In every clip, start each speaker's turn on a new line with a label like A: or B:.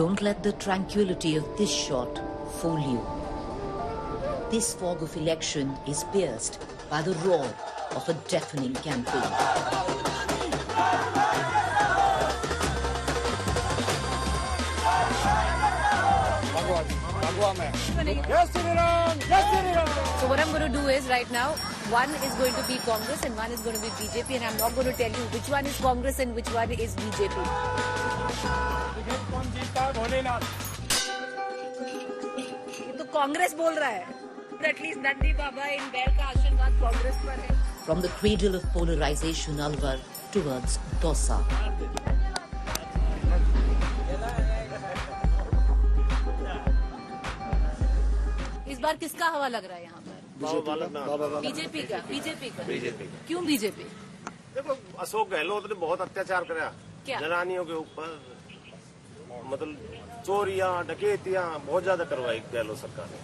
A: Don't let the tranquility of this shot fool you. This fog of election is pierced by the roar of a deafening campaign.
B: So what I'm going to do is right now, one is going to be Congress and one is going to be BJP, and I'm not going to tell you which one is Congress and which one is BJP. ये तो कांग्रेस बोल रहा है. At least Nandi Baba in बैल का आशीर्वाद कांग्रेस पर है.
A: From the cradle of polarization, Alwar, towards Dausa.
B: इस बार किसका हवा लग रहा है यहाँ पर? बीजेपी का. क्यों बीजेपी?
C: देखो, अशोक गहलोत ने बहुत अत्याचार कराया जनानियों के ऊपर, मतलब चोरियां डकैतियां बहुत ज्यादा करवाई गहलोत सरकार ने.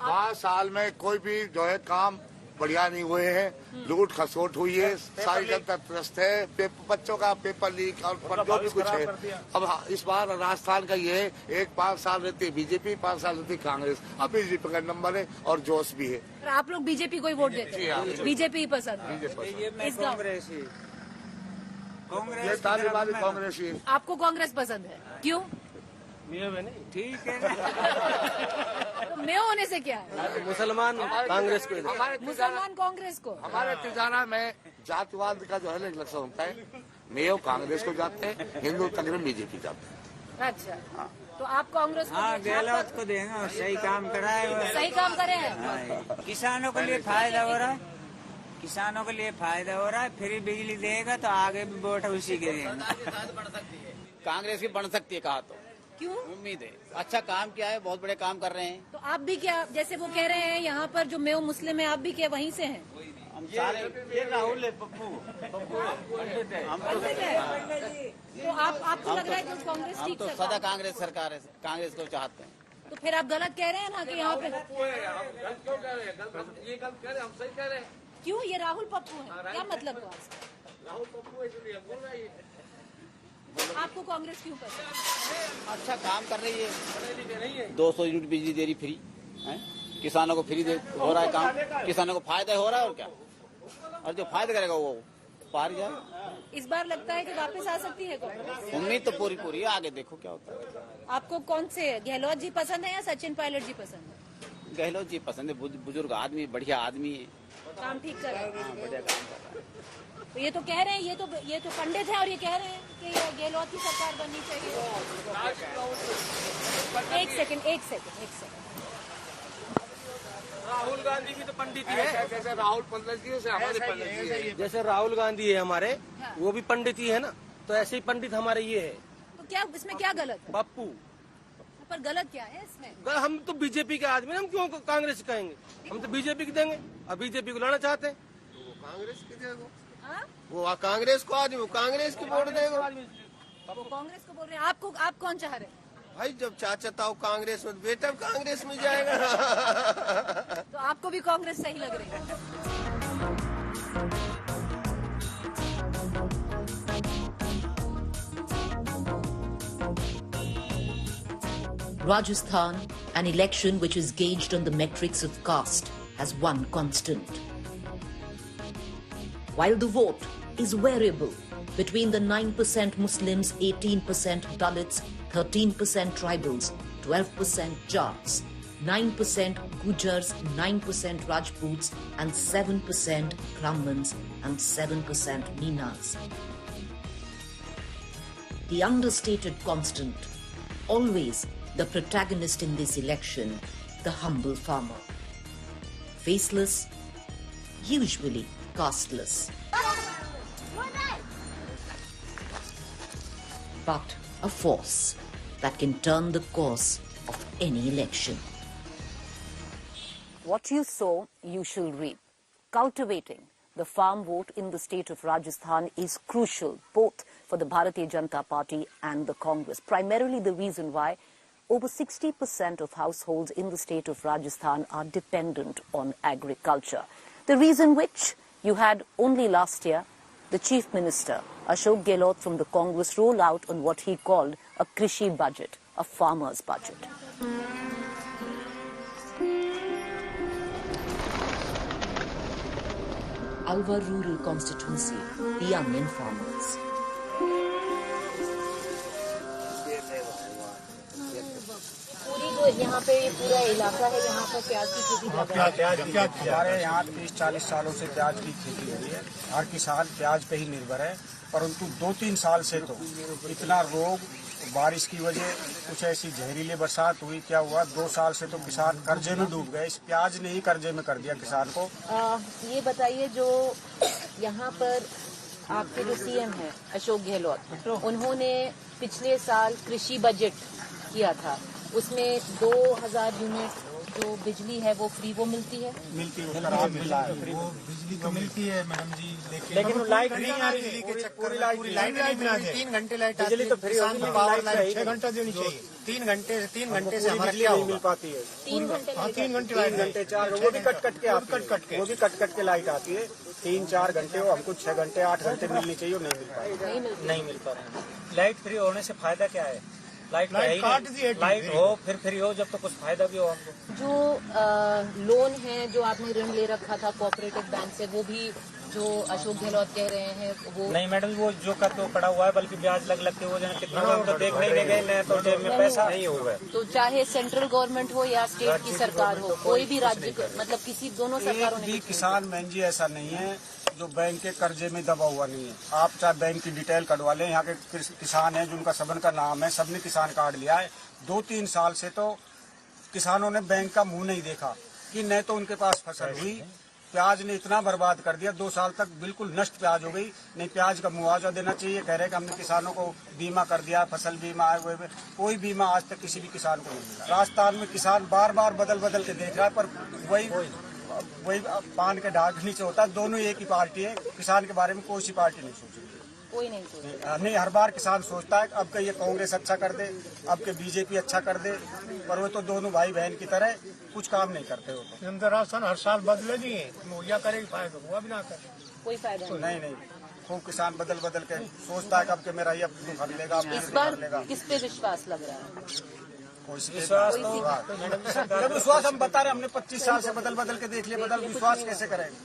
D: 5 साल में कोई भी जो है काम बढ़िया नहीं हुए हैं. लूट खसोट हुई है, सारी जनता त्रस्त है. बच्चों का पेपर लीक और जो भी कुछ है. अब इस बार राजस्थान का ये है, 5 साल रहती है बीजेपी, 5 साल रहती कांग्रेस. अब बीजेपी का नंबर है और जोश भी है.
B: आप लोग बीजेपी को ही वोट देते हैं? बीजेपी ही पसंद है?
D: कांग्रेस ही.
B: आपको कांग्रेस पसंद है? क्यों?
E: ठीक है.
B: तो मेयो होने से क्या है?
C: मुसलमान कांग्रेस को,
B: मुसलमान कांग्रेस को.
D: हमारे तिजाना में जातिवाद का जो है लक्षण होता है. मेयो कांग्रेस को जाते हैं, हिंदू तकरीबन बीजेपी जाते हैं.
B: अच्छा, तो आप कांग्रेस को?
E: हाँ, गहलोत को देंगे. सही काम कराए.
B: सही काम करे हैं.
E: किसानों के लिए फायदा हो रहा है. किसानों के लिए फायदा हो रहा है. फ्री बिजली देगा तो आगे भी वोट उसी के देंगे.
F: कांग्रेस भी बन सकती है कहा तो.
B: क्यों?
F: उम्मीद है. अच्छा काम किया है, बहुत बड़े काम कर रहे हैं.
B: तो आप भी क्या, जैसे वो कह रहे हैं यहाँ पर जो मेयो मुस्लिम है, आप भी क्या वहीं से हैं?
F: हम सारे
C: ये राहुल है, पप्पू
B: तो आपको लग रहा है कि कांग्रेस
F: हम
B: ठीक
F: तो
B: सरकार?
F: सदा कांग्रेस सरकार है, कांग्रेस को चाहते हैं.
B: तो फिर आप गलत कह रहे हैं ना कि यहाँ पे. क्यों? ये राहुल पप्पू है, क्या मतलब हुआ इसका?
C: राहुल पप्पू है.
B: आपको कांग्रेस क्यों पसंद?
F: अच्छा काम कर रही है. 200 यूनिट बिजली दे रही फ्री है. किसानों को फ्री हो रहा है काम. किसानों को फायदा हो रहा है और क्या. और जो फायदा करेगा वो पार जाए.
B: इस बार लगता है कि वापस आ सकती है कांग्रेस?
F: उम्मीद तो पूरी है. आगे देखो क्या होता है.
B: आपको कौन से, गहलोत जी पसंद है या सचिन पायलट जी पसंद है?
F: गहलोत जी पसंद है. बुजुर्ग आदमी, बढ़िया आदमी है.
B: काम ठीक कर रहे हैं.
F: बढ़िया काम कर रहा है.
B: तो ये तो कह रहे हैं, ये तो पंडित है और ये कह रहे हैं कि गहलोत की सरकार बननी चाहिए. एक सेकंड.
C: राहुल गांधी भी तो पंडित ही है.
D: जैसे राहुल पंडित जी से हमारे पंडित जी है.
C: जैसे राहुल गांधी है हमारे, वो भी पंडित ही है ना. तो ऐसे ही पंडित हमारे ये है.
B: तो क्या इसमें क्या गलत है?
C: पप्पू.
B: पर गलत क्या है इसमें?
C: हम तो बीजेपी के आदमी, हम क्यों कांग्रेस कहेंगे. हम तो बीजेपी की देंगे. अब बीजेपी को लाना चाहते हैं.
D: कांग्रेस की देगा.
C: वो कांग्रेस को आदमी, वो कांग्रेस की वोट देगा.
B: वो कांग्रेस को बोल रहे हैं. आप कौन चाह रहे हैं?
C: भाई जब चाचा हो कांग्रेस में, बेटा कांग्रेस में जाएगा.
B: तो आपको भी कांग्रेस सही लग रही है?
A: Rajasthan, an election which is gauged on the metrics of caste, has one constant. While the vote is variable between the 9% Muslims, 18% Dalits, 13% tribals, 12% Jats, 9% Gujars, 9% Rajputs, and 7% Brahmins and 7% Meenas. The understated constant, always the protagonist in this election, the humble farmer. Faceless, usually casteless. But a force that can turn the course of any election.
B: What you sow, you shall reap. Cultivating the farm vote in the state of Rajasthan is crucial, both for the Bharatiya Janata Party and the Congress. Primarily the reason why over 60% of households in the state of Rajasthan are dependent on agriculture. The reason which you had only last year the Chief Minister, Ashok Gehlot from the Congress, rolled out on what he called a Krishi budget, a farmer's budget.
A: Alwar Rural Constituency, the onion farmers.
B: पूरी जो यहाँ पे पूरा इलाका है, यहाँ पर प्याज की खेती
G: हमारे यहाँ 30-40 सालों से प्याज की खेती हो रही है। हर किसान प्याज पे ही निर्भर है, परंतु 2-3 साल से तो इतना रोग, बारिश की वजह, कुछ ऐसी जहरीली बरसात हुई, क्या हुआ 2 साल से तो किसान कर्जे में डूब गए। इस प्याज ने ही कर्जे में कर दिया किसान को।
B: ये बताइए, जो यहाँ पर आपके जो सीएम है अशोक गहलोत, उन्होंने पिछले साल कृषि बजट किया था, उसमें 2000 यूनिट जो बिजली है वो फ्री वो मिलती है।
G: मिलती है, वो बिजली तो मिलती है मैडम जी,
H: लेकिन लाइट नहीं आ रही है।
G: के चक्कर में
H: लाइट नहीं, 3 घंटे लाइट आती है। बिजली तो फ्री होगी, पावर लाइट 6 घंटा देनी चाहिए। 3 घंटे से हमारे क्या
G: नहीं मिल पाती है।
B: 3 घंटे
G: 3 घंटे 4 वो भी कट कट के लाइट आती है। 3-4 घंटे हो, हमको 6 घंटे 8 घंटे मिलनी चाहिए, नहीं मिल पा रहा है।
H: लाइट फ्री होने से फायदा क्या है? लाइट हो फिर फ्री हो, जब तो कुछ फायदा भी हो हमको।
B: जो लोन है, जो आपने ऋण ले रखा था कोऑपरेटिव बैंक से, वो भी जो अशोक गहलोत कह रहे हैं वो
H: नहीं मैडम, वो जो का तो पड़ा हुआ है, बल्कि ब्याज लग के वो जो कितना हम तो देखने ही नहीं गए, तो जेब में पैसा नहीं होगा।
B: तो चाहे सेंट्रल गवर्नमेंट हो या स्टेट की सरकार हो, कोई भी राज्य, मतलब किसी दोनों सरकारों ने,
G: किसान बहन जी ऐसा नहीं है जो बैंक के कर्जे में दबा हुआ नहीं है। आप चाहे बैंक की डिटेल कटवा लें, यहाँ के किसान हैं जिनका सबन का नाम है, सबने किसान कार्ड लिया है। 2-3 साल से तो किसानों ने बैंक का मुंह नहीं देखा कि न तो उनके पास फसल हुई, प्याज ने इतना बर्बाद कर दिया, 2 साल तक बिल्कुल नष्ट प्याज हो गई। नहीं, प्याज का मुआवजा देना चाहिए, कह रहे कि हमने किसानों को बीमा कर दिया, फसल बीमा है, वो कोई बीमा आज तक किसी भी किसान को नहीं मिला। राजस्थान में किसान बार बार बदल के देख रहा है, पर वही पान के ढाक नीचे होता है। दोनों एक ही पार्टी है, किसान के बारे में कोई सी पार्टी नहीं सोच रही,
B: कोई नहीं सोच।
G: नहीं, हर बार किसान सोचता है अब के ये कांग्रेस अच्छा कर दे, अब के बीजेपी अच्छा कर दे, पर वो तो दोनों भाई बहन की तरह कुछ काम नहीं करते हो।
H: तो राशन हर साल बदले नहीं है, मुहैया करेगी फायदा, हुआ भी ना करे,
B: कोई फायदा
G: नहीं। खूब किसान बदल के सोचता है कि अब के मेरा ये भर लेगा,
B: इस बार किस पे विश्वास लग रहा है?
G: जब विश्वास हम बता रहे, हमने 25 साल से बदल के देख लिया, विश्वास कैसे करेंगे?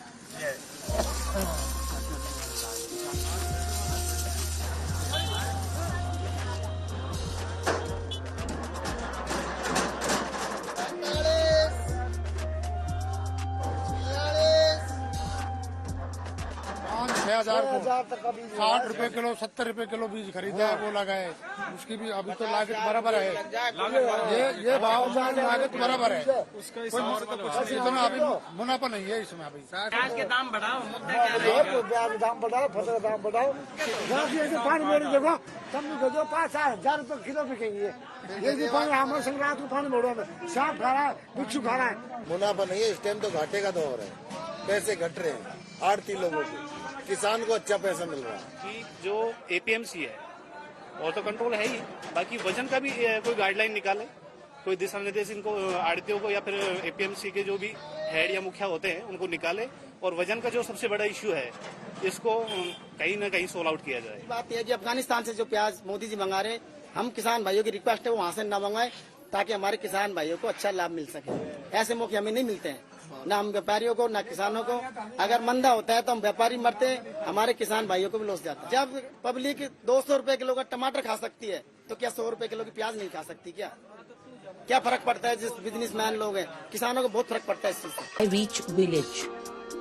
I: ₹60 किलो 70 रुपए किलो बीज खरीदा है, वो लगाए, उसकी भी अभी तो लागत बराबर है। ये भाव लागत बराबर है, कोई इतना अभी मुनाफा नहीं है इसमें। अभी
E: प्याज के दाम बढ़ाओ,
I: प्याज दाम बढ़ाओ, फसल दाम बढ़ाओ। पानी मेरी देखो, समझो जो 5,000 रुपए किलो बिकेंगे। ये भी पानी हमारे संग रात को पानी बढ़ो में सांप खा रहा है, बिच्छू खा रहा है।
J: मुनाफा नहीं है, इस टाइम तो घाटे का दौर है, पैसे घट रहे हैं आड़ती लोगों को, किसान को अच्छा पैसा मिल रहा है।
K: कि जो एपीएमसी है और तो कंट्रोल है ही, बाकी वजन का भी कोई गाइडलाइन निकाले, कोई दिशा निर्देश इनको आड़तियों को या फिर एपीएमसी के जो भी हेड या मुखिया होते हैं उनको निकाले, और वजन का जो सबसे बड़ा इश्यू है इसको कहीं न कहीं सोल्व आउट किया जाए।
E: बात यह है कि अफगानिस्तान से जो प्याज मोदी जी मंगा रहे, हम किसान भाइयों की रिक्वेस्ट है वो वहाँ से न मंगाए, ताकि हमारे किसान भाइयों को अच्छा लाभ मिल सके। ऐसे मौके हमें नहीं मिलते हैं, न हम व्यापारियों को न किसानों को। अगर मंदा होता है तो हम व्यापारी मरते हैं, हमारे किसान भाइयों को भी लॉस जाता है। जब पब्लिक 200 रुपए किलो का टमाटर खा सकती है, तो क्या 100 रुपए किलो की प्याज नहीं खा सकती? क्या फर्क पड़ता है? जिस बिजनेसमैन लोग हैं, किसानों को बहुत फर्क पड़ता है इस चीज से।
A: I reach village.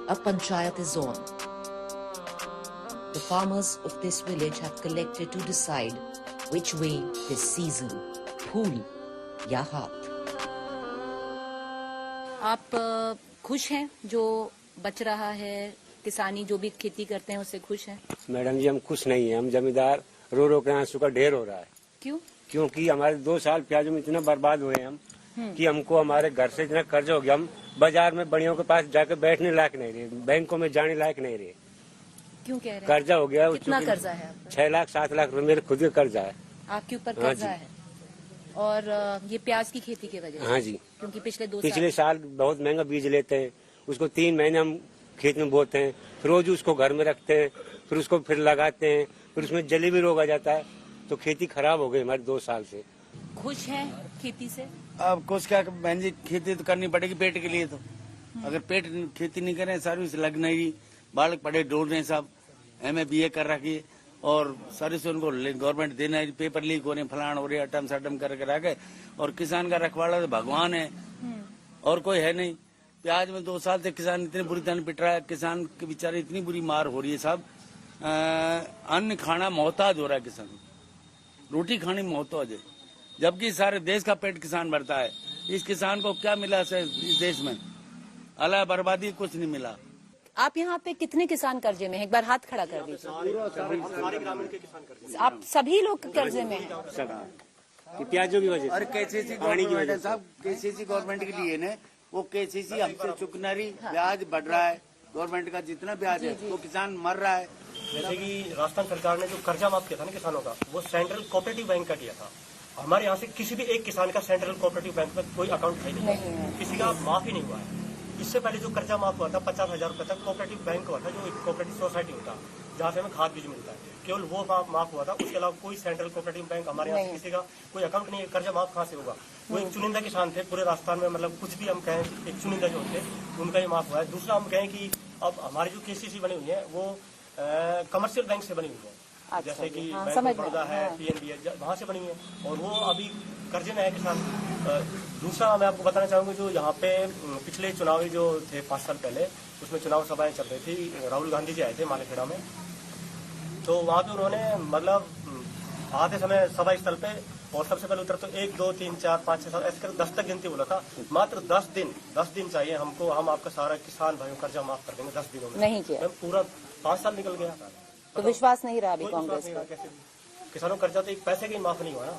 A: A panchayat is on. The farmers of this village have collected to decide which way this season, फूल या हाथ।
B: आप खुश हैं जो बच रहा है, किसानी जो भी खेती करते हैं उससे खुश हैं?
L: मैडम जी, हम खुश नहीं है, हम जमींदार रो के आंसू का ढेर हो रहा है।
B: क्यों?
L: क्योंकि हमारे 2 साल प्याजों में इतना बर्बाद हुए हम कि हमको हमारे घर से इतना कर्ज हो गया, हम बाजार में बड़ियों के पास जाकर बैठने लायक नहीं रहे, बैंकों में जाने लायक नहीं रहे।
B: क्यों कह रहे हैं?
L: कर्जा हो गया।
B: कितना कर्जा है आपका?
L: 6 लाख 7 लाख रुपए मेरे खुद का कर्जा है।
B: आपके ऊपर कर्जा है? और ये प्याज की खेती की वजह से?
L: हाँ जी,
B: क्योंकि
L: पिछले साल बहुत महंगा बीज लेते हैं, उसको 3 महीने हम खेत में बोते हैं, रोज उसको घर में रखते हैं, फिर उसको फिर लगाते हैं, फिर उसमें जली भी रोग आ जाता है, तो खेती खराब हो गई हमारी 2 साल से।
B: खुश हैं खेती से?
F: अब कुछ क्या बहन जी, खेती तो करनी पड़ेगी पेट के लिए। तो अगर पेट खेती नहीं करें, सर्विस लग नहीं, बालक पढ़े ढूंढ रहे सब, MA BA कर रखी है और सर्विस उनको गवर्नमेंट देना है, पेपर लीक हो रहे, फलान हो रहे, अटम सटम करके रखे। और किसान का रखवाला तो भगवान है और कोई है नहीं। प्याज में 2 साल से किसान इतनी बुरी तरह पिट रहा है, किसान के बेचारे इतनी बुरी मार हो रही है सब। अन्न खाना मोहताज हो रहा है किसान, रोटी खाने में मोहताज है, जबकि सारे देश का पेट किसान भरता है। इस किसान को क्या मिला इस देश में? अल्लाह बर्बादी, कुछ नहीं मिला।
B: आप यहाँ पे कितने किसान कर्जे में हैं? एक बार हाथ खड़ा कर दीजिए। आप सभी लोग कर्जे में हैं?
L: प्याजों की वजह
F: और KCC गवर्नमेंट है साहब, KCC गवर्नमेंट के लिए ने वो KCC हमसे चुकनरी ब्याज बढ़ रहा है। गवर्नमेंट का जितना ब्याज है वो किसान मर रहा है।
H: जैसे कि राजस्थान सरकार ने जो कर्जा माफ किया था ना किसानों का, वो सेंट्रल कोऑपरेटिव बैंक का किया था। हमारे यहाँ से किसी भी एक किसान का सेंट्रल कोऑपरेटिव बैंक में कोई अकाउंट है नहीं, किसी का माफ ही नहीं हुआ है। इससे पहले जो कर्जा माफ हुआ था 50,000 रुपए तक, कोऑपरेटिव बैंक हुआ था, जो एक कोऑपरेटिव सोसाइटी होता है जहाँ से हमें खाद बीज मिलता है, केवल वो माफ हुआ था। उसके अलावा कोई सेंट्रल कोऑपरेटिव बैंक हमारे यहाँ से किसी का कोई अकाउंट नहीं है। कर्जा माफ कहाँ से होगा? वो एक चुनिंदा किसान थे पूरे राजस्थान में, मतलब कुछ भी हम कहें एक चुनिंदा जो थे उनका ही माफ हुआ है। दूसरा हम कहें कि अब हमारी जो KCC बनी हुई है वो कमर्शियल बैंक से बनी हुई है, जैसे कि बैंक ऑफ बड़ौदा है, PNB है, वहाँ से बनी है और वो अभी कर्जे में है किसान। दूसरा मैं आपको बताना चाहूंगा, जो यहाँ पे पिछले चुनावी जो थे 5 साल पहले, उसमें चुनाव सभाएं चल रही थी, राहुल गांधी जी आए थे मालेखेड़ा में, तो वहाँ पे उन्होंने मतलब आते समय सभा स्थल पे और सबसे पहले उतर तो 1 2 3 4 5 6 7 ऐसे कर 10 तक गिनती बोला था। मात्र 10 दिन चाहिए हमको, हम आपका सारा किसान भाइयों कर्जा माफ कर देंगे 10 दिनों में।
B: नहीं किया,
H: पूरा 5 साल निकल गया।
B: तो विश्वास नहीं रहा अभी कांग्रेस का?
H: किसानों का कर्जा तो एक पैसे का माफ नहीं हुआ ना।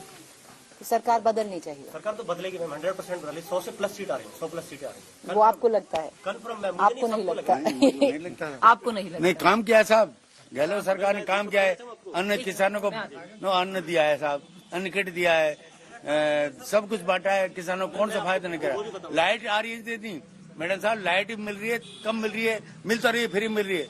B: तो सरकार बदलनी चाहिए।
H: सरकार तो बदलेगी मैम, 100% बदलेगी। 100 से प्लस सीट आ रही है, 100 प्लस सीटें आ रही है।
B: वो आपको लगता है?
H: कन्फर्म मैम,
B: आपको नहीं लगता? आपको नहीं लगता?
F: नहीं, काम किया है साहब, गहलोत सरकार ने काम किया है। अन्न किसानों को अन्न दिया है साहब, अन्न किट दिया है, सब कुछ बांटा है। किसानों को कौन सा फायदा नहीं करा? लाइट आ रही है देती मैडम साहब, लाइट मिल रही है, कम मिल रही है, मिल तो रही है, फ्री मिल रही है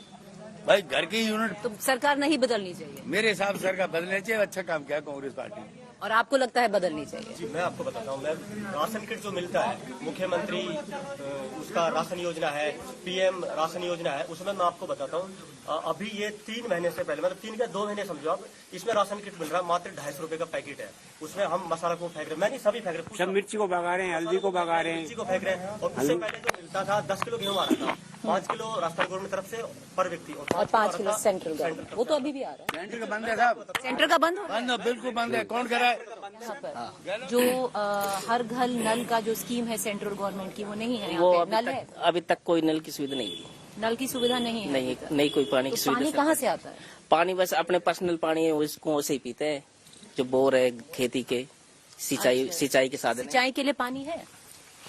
F: भाई। घर की यूनिट
B: तो सरकार नहीं बदलनी चाहिए?
F: मेरे हिसाब से सरकार बदलनी चाहिए। अच्छा काम किया कांग्रेस पार्टी ने।
B: और आपको लगता है बदलनी चाहिए?
H: जी मैं आपको बताता हूँ, मैं राशन किट जो मिलता है, मुख्यमंत्री उसका राशन योजना है, PM राशन योजना है, उसमें मैं आपको बताता हूँ अभी ये 3 महीने से पहले, मतलब 3 या 2 महीने समझो आप, इसमें राशन किट मिल रहा है मात्र 250 रुपए का पैकेट है। उसमें हम मसाला को फेंक रहे हैं, मैं नहीं सभी फेंक रहे हैं,
L: सब मिर्ची को भगा रहे हैं, हल्दी को भगा रहे हैं,
H: मिर्ची को फेंक रहे हैं। और उससे पहले जो मिलता था 10 किलो गेहूं आ रहा था, 5 किलो राजस्थान गवर्नमेंट तरफ से पर व्यक्ति
B: और 5 किलो सेंट्रल गवर्नमेंट, वो तो अभी भी आ रहा है।
F: सेंटर का बंद है साहब,
B: सेंटर का बंद
F: बंद बिल्कुल बंद है। कौन करा है?
B: यहाँ पर जो हर घर नल का जो स्कीम है सेंट्रल गवर्नमेंट की, वो नहीं है यहाँ
M: वो
B: पे? नल है?
M: अभी तक कोई नल की सुविधा नहीं है।
B: नल की सुविधा नहीं है?
M: नहीं कोई पानी की
B: तो
M: सुविधा।
B: पानी कहाँ से आता है?
M: पानी बस अपने पर्सनल पानी है, उसको से ही पीते हैं, जो बोर है खेती के सिंचाई के साधन।
B: सिंचाई के लिए पानी है?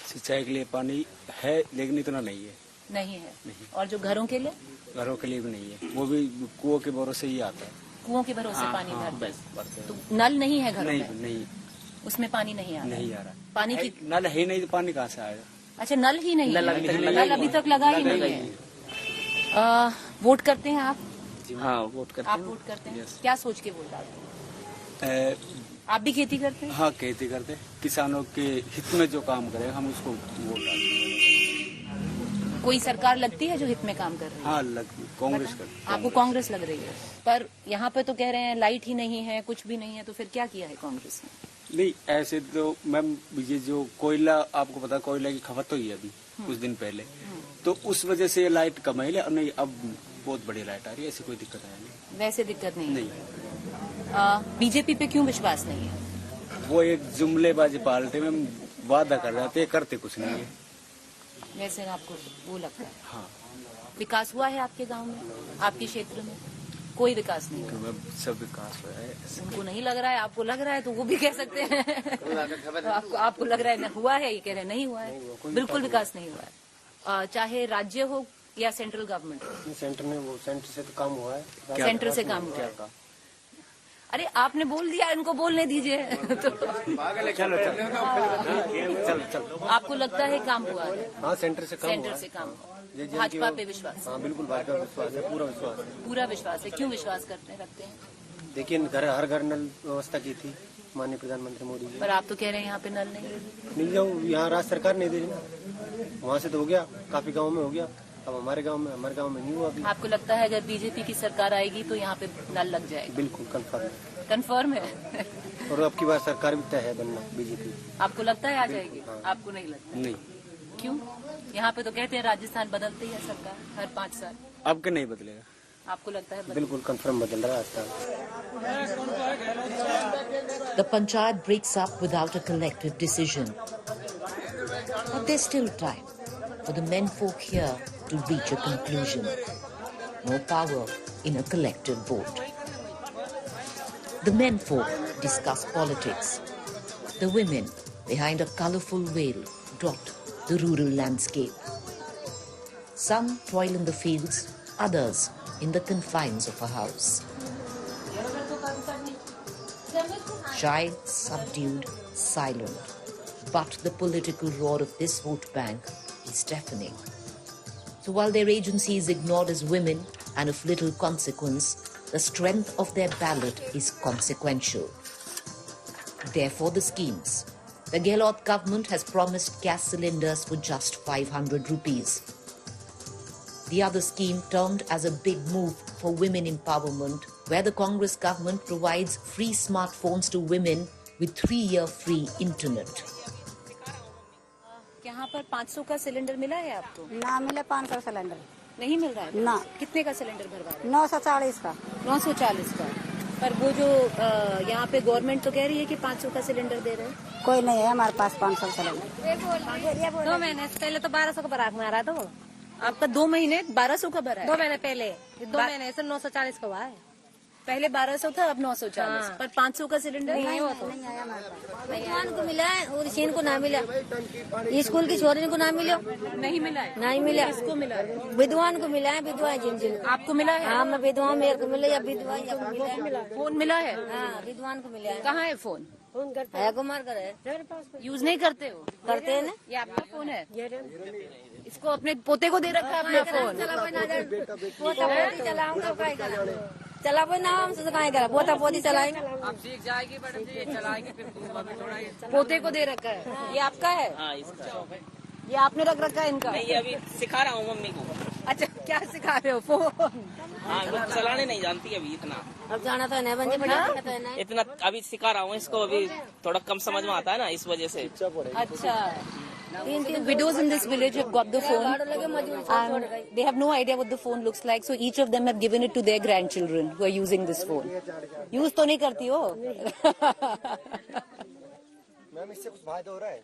G: सिंचाई के लिए पानी है लेकिन इतना नहीं है।
B: नहीं है। और जो घरों के लिए?
G: घरों के लिए भी नहीं है, वो भी कुओं के भरोसे ही आता है।
B: कुओं के भरोसे पानी भरते हैं। तो नल नहीं है घरों में?
G: नहीं,
B: उसमें पानी नहीं आ रहा?
G: नहीं आ रहा।
B: पानी की
G: नल है नहीं तो पानी कहाँ से आएगा?
B: अच्छा, नल ही नहीं है? नल अभी तक लगा ही नहीं है। वोट करते हैं आप?
M: हाँ वोट करते हैं।
B: आप वोट करते हैं? क्या सोच के वोट डालते हैं? आप भी खेती करते हैं?
G: हाँ खेती करते हैं। किसानों के हित में जो काम करे हम उसको वोट डालते हैं।
B: कोई सरकार लगती है जो हित में काम कर रही है?
G: हाँ कांग्रेस कर।
B: आपको कांग्रेस लग रही है? पर यहाँ पे तो कह रहे हैं लाइट ही नहीं है, कुछ भी नहीं है, तो फिर क्या किया है कांग्रेस ने?
G: नहीं ऐसे तो मैम, ये जो कोयला, आपको पता कोयला की खपत तो ही है अभी कुछ दिन पहले, तो उस वजह से लाइट कम आई है। नहीं अब बहुत बड़ी लाइट आ रही है, ऐसी कोई दिक्कत है नहीं।
B: वैसे दिक्कत नहीं?
G: नहीं।
B: बीजेपी पे क्यों विश्वास नहीं है?
G: वो एक जुमलेबाजी पार्टी में वादा कर रहे थे, करते कुछ नहीं है।
B: वैसे आपको वो लगता है?
G: हाँ।
B: विकास हुआ है आपके गांव में, आपके क्षेत्र में? कोई विकास नहीं हुआ?
G: सब विकास हुआ है।
B: उनको नहीं लग रहा है, आपको लग रहा है, तो वो भी कह सकते हैं। तो आपको लग रहा है हुआ है, ये कह रहे हैं नहीं हुआ है। बिल्कुल विकास नहीं हुआ है, चाहे राज्य हो या सेंट्रल गवर्नमेंट हो।
H: सेंटर में वो सेंटर से तो काम हुआ है।
B: सेंटर से काम हुआ है। अरे आपने बोल दिया, इनको बोलने दीजिए। तो
L: चलो चलो।
B: आपको लगता है काम हुआ है?
N: हाँ, सेंटर से काम
B: हुआ। भाजपा पे विश्वास?
N: हाँ बिल्कुल, भाजपा पे विश्वास है, पूरा विश्वास है।
B: पूरा विश्वास है। क्यों विश्वास रखते हैं?
N: देखिए, हर घर नल व्यवस्था की थी माननीय प्रधानमंत्री मोदी जी।
B: पर आप तो कह रहे हैं यहाँ पे नल नहीं
N: जाओ, यहाँ राज्य सरकार नहीं दे रही ना। वहाँ से तो हो गया, काफी गाँव में हो गया, अब हमारे गांव में नहीं हुआ अभी।
B: आपको लगता है अगर बीजेपी की सरकार आएगी तो यहाँ पे नल लग जाएगा?
N: बिल्कुल
B: कंफर्म है।
N: और अब की बार सरकार भी तय है बनना बीजेपी।
B: आपको लगता है आ जाएगी? हाँ। आपको नहीं लगता?
N: नहीं।
B: क्यों? यहाँ पे तो कहते हैं राजस्थान बदलती है सरकार हर 5 साल।
N: अब के नहीं बदलेगा?
B: आपको लगता है?
N: बिल्कुल कंफर्म बदल रहा है।
A: The panchayat breaks up without a collective decision. But there's still time for the menfolk here to reach a conclusion. No power in a collective vote. The menfolk discuss politics. The women behind a colourful veil dot the rural landscape. Some toil in the fields, others in the confines of a house. Shy, subdued, silent. But the political roar of this vote bank is deafening. So while their agency is ignored as women and of little consequence, the strength of their ballot is consequential. Therefore the schemes. The Gehlot government has promised gas cylinders for just 500 rupees. The other scheme termed as a big move for women empowerment, where the Congress government provides free smartphones to women with 3-year free internet.
B: यहाँ पर 500 का cylinder मिला है आपको?
O: ना मिले 500 cylinder
B: नहीं मिल रहा है
O: ना।
B: कितने का सिलेंडर भरवा रहे हैं?
O: 940 का।
B: 940 का। पर वो जो यहाँ पे गवर्नमेंट तो कह रही है कि 500 का सिलेंडर दे रहे हैं।
O: कोई नहीं है हमारे पास 500 सिलेंडर।
P: 2 महीने पहले तो 1200 का बराक मारा था।
B: आपका 2 महीने 1200 का भरा है?
P: 2 महीने पहले 2 महीने से 940 का हुआ है।
B: पहले 1200 था, अब 940। पर 500 का सिलेंडर
P: नहीं हुआ तो विद्वान को मिला है और इसी को ना मिला। स्कूल की छोरी को ना मिला।
B: नहीं मिला है?
P: नहीं मिला।
B: किसको मिला है?
P: विद्वान को मिला है। विधवा जिन
B: आपको मिला है?
P: हाँ, मैं विधवा मेरे को मिला या विधवा मिला।
B: फोन मिला है?
P: हाँ, विद्वान को मिला है।
B: कहाँ है फोन?
P: है कुमार का है।
B: यूज नहीं करते हो?
P: करते हैं ना।
B: ये आपका फोन है? इसको अपने पोते को दे रखा है अपना फोन?
P: चला कोई नाम हमसे कहाँ करा, पोता पोती चलाएंगे।
B: अब सीख जाएगी मैडम जी, चलाएगी फिर पोते को दे रखा है। ये आपका है?
M: हाँ, इसका।
B: ये आपने रख रखा है इनका?
M: नहीं, ये अभी सिखा रहा हूँ मम्मी को।
B: अच्छा, क्या सिखा रहे हो? फोन?
M: हाँ, वो चलाने नहीं जानती अभी इतना।
P: अब जाना तो है बंदे
M: इतना अभी सिखा रहा हूँ इसको, अभी थोड़ा कम समझ में आता है ना, इस वजह से।
B: अच्छा। The widows in this village have got the phone and they have no idea what the phone looks like, so each of them have given it to their grandchildren who are using this phone. Use तो नहीं करती हो?
N: Ma'am, इससे कुछ फायदा हो रहा है?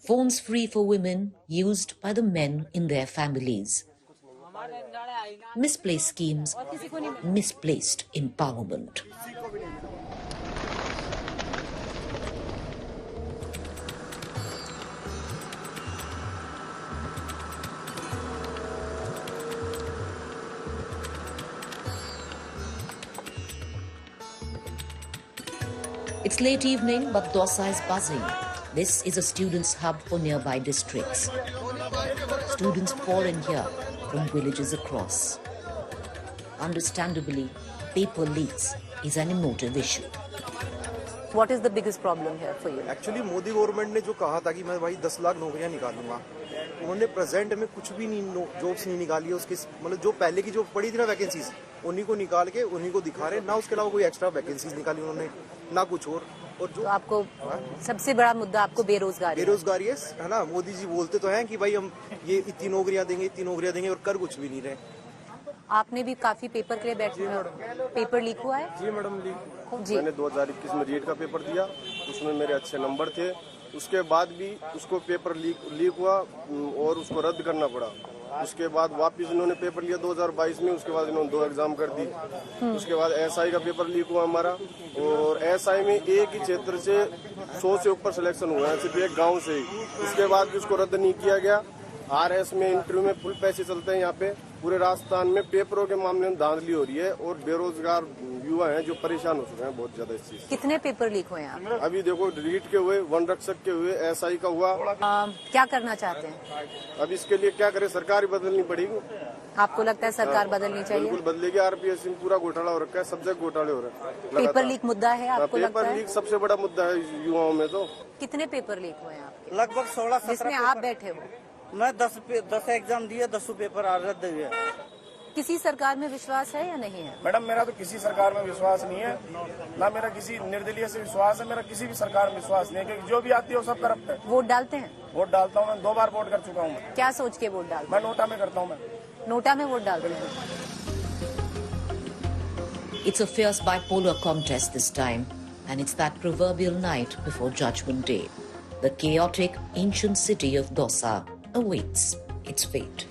A: Phones free for women used by the men in their families. Misplaced schemes, misplaced empowerment. It's late evening, but Dausa is buzzing. This is a students' hub for nearby districts. Students pour in here from villages across. Understandably, paper leaks is an emotive issue.
B: What is the biggest problem here for you?
Q: Actually, Modi government ने जो कहा था कि मैं भाई 10 लाख नौकरियां निकालूंगा, उन्होंने प्रेजेंट में कुछ भी नहीं जॉब्स नहीं निकाली है। उसके मतलब जो पहले की जो पड़ी थी ना वैकेंसीज, उन्हीं को निकाल के उन्हीं को दिखा रहे, ना उसके अलावा कोई एक्स्ट्रा वैकेंसीज निकाली उन्होंने, ना कुछ और जो
B: तो आपको सबसे बड़ा मुद्दा आपको बेरोजगारी
Q: है ना। मोदी जी बोलते तो हैं कि भाई हम ये इतनी नौकरियां देंगे और कर कुछ भी नहीं रहे।
B: आपने भी काफी पेपर के लिए बैठे, पेपर लीक हुआ है?
R: जी मैडम, लीक। मैंने 2021 में रीट का पेपर दिया, उसमें मेरे अच्छे नंबर थे। उसके बाद भी उसको पेपर लीक हुआ और उसको रद्द करना पड़ा। उसके बाद वापस इन्होंने पेपर लिया 2022 में, उसके बाद इन्होंने 2 एग्जाम कर दी। उसके बाद एसआई का पेपर लीक हुआ हमारा, और एसआई में एक ही क्षेत्र से 100 से ऊपर सिलेक्शन हुआ है, सिर्फ एक गांव से ही। उसके बाद भी उसको रद्द नहीं किया गया। आरएस में इंटरव्यू में फुल पैसे चलते हैं यहाँ पे। पूरे राजस्थान में पेपरों के मामले में धांधली हो रही है और बेरोजगार युवा हैं जो परेशान हो चुके हैं बहुत ज्यादा इस चीज से।
B: कितने पेपर लीक हुए हैं?
R: अभी देखो रीट के हुए, वन रक्षक के हुए, SI का हुआ।
B: क्या करना चाहते हैं?
R: अब इसके लिए क्या करें, सरकार ही बदलनी पड़ेगी।
B: आपको लगता है सरकार बदलनी चाहिए?
R: बिल्कुल बदलेगी। RPS में पूरा घोटाला हो रखा है, सब जगह घोटाले हो रहे हैं।
B: पेपर लीक मुद्दा है आपको लगता है?
R: पेपर लीक सबसे बड़ा मुद्दा है युवाओं में। तो
B: कितने पेपर लीक हुए हैं आपके?
S: लगभग 16-17
B: जिसमें आप बैठे हो।
S: मैं 10 एग्जाम दिए, 10 पेपर रद्द हुए।
B: किसी सरकार में विश्वास है या नहीं है?
T: मैडम मेरा तो किसी सरकार में विश्वास नहीं है, ना मेरा किसी निर्दलीय से विश्वास है। मेरा किसी भी सरकार में विश्वास नहीं है, क्योंकि जो भी आती है वो सब करप्ट है।
B: वोट डालते हैं?
T: वोट डालता हूँ मैं, 2 बार वोट कर चुका हूँ मैं।
B: क्या सोच के वोट डालते?
T: मैं नोटा में करता हूँ। मैं
B: नोटा में वोट डालते हैं।
A: It's a fierce bipolar contest this time, and it's that proverbial night before Judgment Day. The chaotic, ancient city of Dosa awaits its fate.